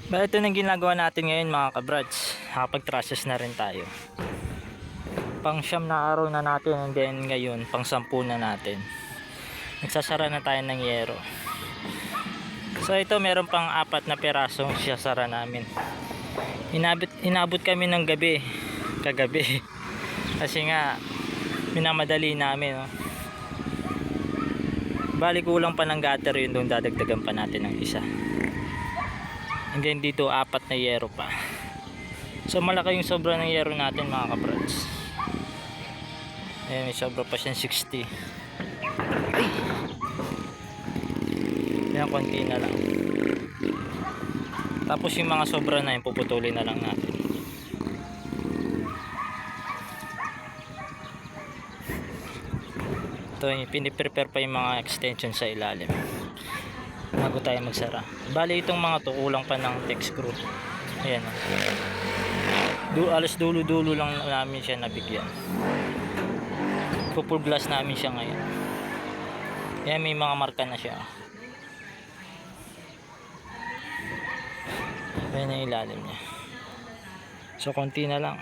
Ito nang ginagawa natin ngayon mga kabrads. Nakapag-process na rin tayo. Pang siyam na araw na natin, and then ngayon pang 10 na natin. Nagsasara na tayo ng yero. So ito meron pang 4 na pirasong sisara namin. Inabot kami ng gabi kagabi kasi nga minamadali namin, no? Bali kulang pa ng gutter yun, doon dadagdagan pa natin ng isa. And then dito 4 na yero pa. So malaki yung sobra ng yero natin mga kabrads. Ayan, may sobra pa siyang 60. Ay! Yan, konti na lang. Tapos yung mga sobra na yun, puputulin na lang natin. Ito, piniprepare pa yung mga extension sa ilalim bago tayo magsara. Bali itong mga to, kulang pa ng tech screw. Ayan, alas dulo-dulo lang namin siya nabigyan. Full glass namin siya ngayon. Ayan, may mga marka na siya. Ayan yung ilalim niya. So konti na lang.